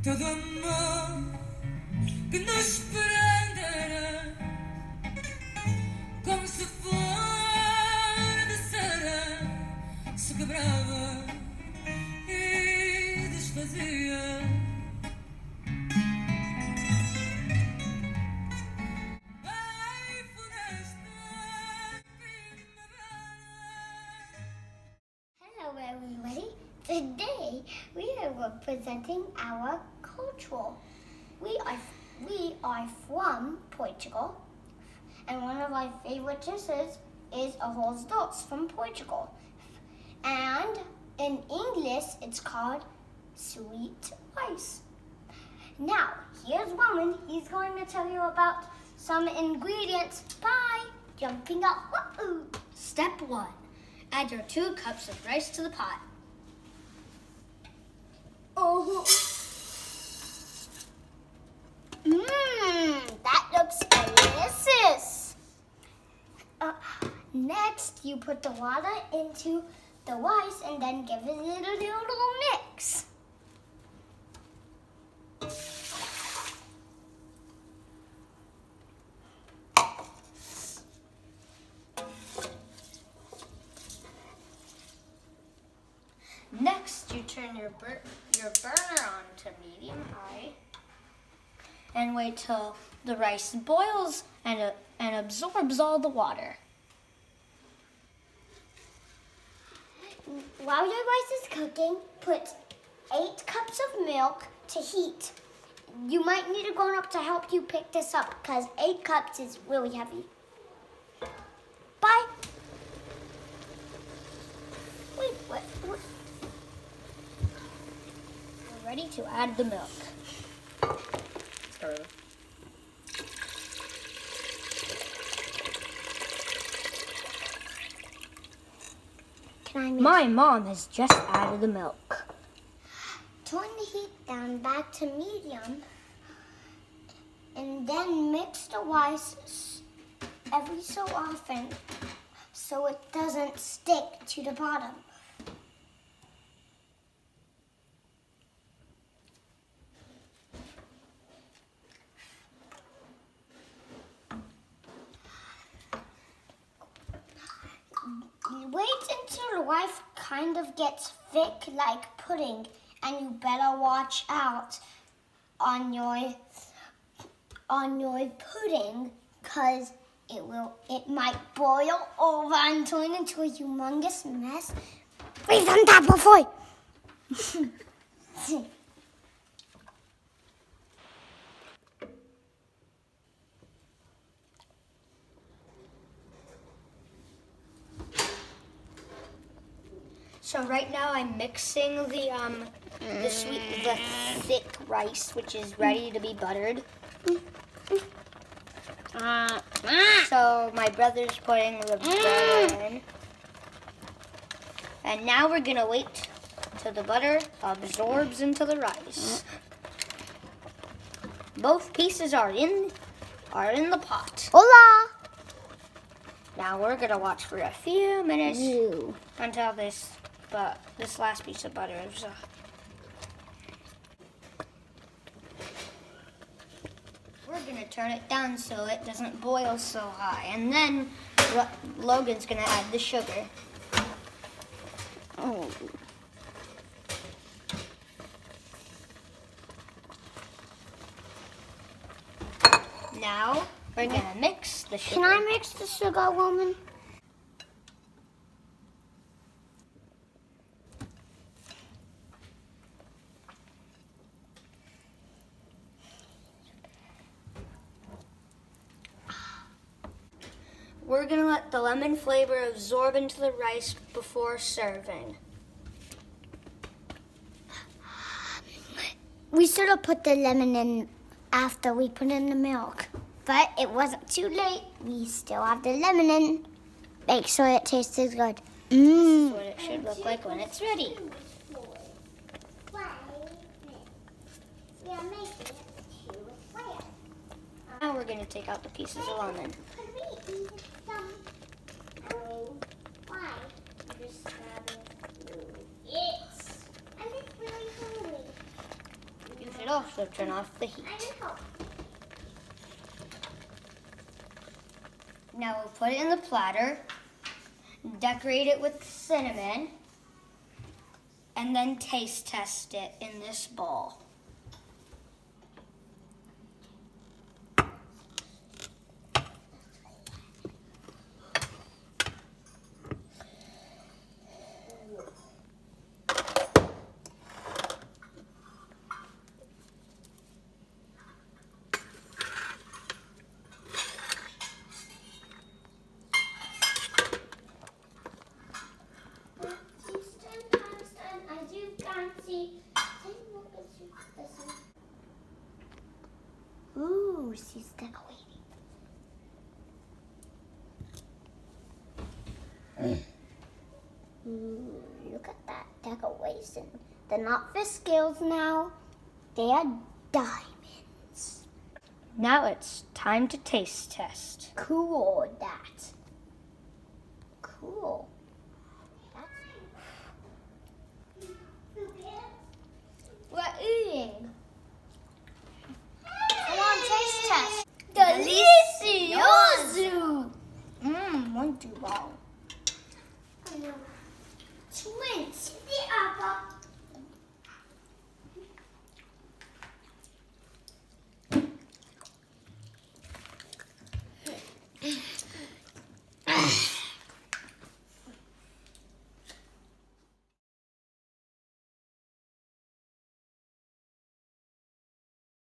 todo amor que nos prenderá como se fora de cera, se quebrava e desfazia. Ai, floresta primavera. Hello everybody. Today we are presenting our culture. We are from Portugal, and one of our favorite dishes is arroz doce from Portugal. And in English it's called sweet rice. Now, here's Roman. He's going to tell you about some ingredients by jumping up. Woo-hoo. Step 1. Add your 2 cups of rice to the pot. Oh. That looks delicious. Next, you put the water into the rice and then give it a little mix. Next, you turn your burner on to medium high and wait till the rice boils and absorbs all the water. While your rice is cooking, put 8 cups of milk to heat. You might need a grown-up to help you pick this up because 8 cups is really heavy. Bye. Wait, what? We're ready to add the milk. My mom has just added the milk. Turn the heat down back to medium and then mix the rice every so often so it doesn't stick to the bottom. Wait until the rice kind of gets thick like pudding, and you better watch out on your pudding because it might boil over and turn into a humongous mess. We've done that before. So right now I'm mixing the thick rice, which is ready to be buttered. So my brother's putting the butter in. And now we're gonna wait till the butter absorbs into the rice. Both pieces are in the pot. Hola! Now we're gonna watch for a few minutes until this last piece of butter is We're gonna turn it down so it doesn't boil so high, and then Logan's gonna add the sugar. Oh. Now we're gonna mix the sugar. Can I mix the sugar, woman? We're gonna let the lemon flavor absorb into the rice before serving. We should have put the lemon in after we put in the milk, but it wasn't too late. We still have the lemon in. Make sure it tastes good. This is what it should look like when it's ready. Now we're gonna take out the pieces of lemon. You should also so turn off the heat. I know. Now we'll put it in the platter, decorate it with cinnamon, and then taste test it in this bowl. Ooh, she's decorating. Ooh, look at that decoration. They're not for scales now. They are diamonds. Now it's time to taste test. Cool, that. Cool. We're eating. Come on, taste test. Delicioso! Muito bom. Twins, the apple.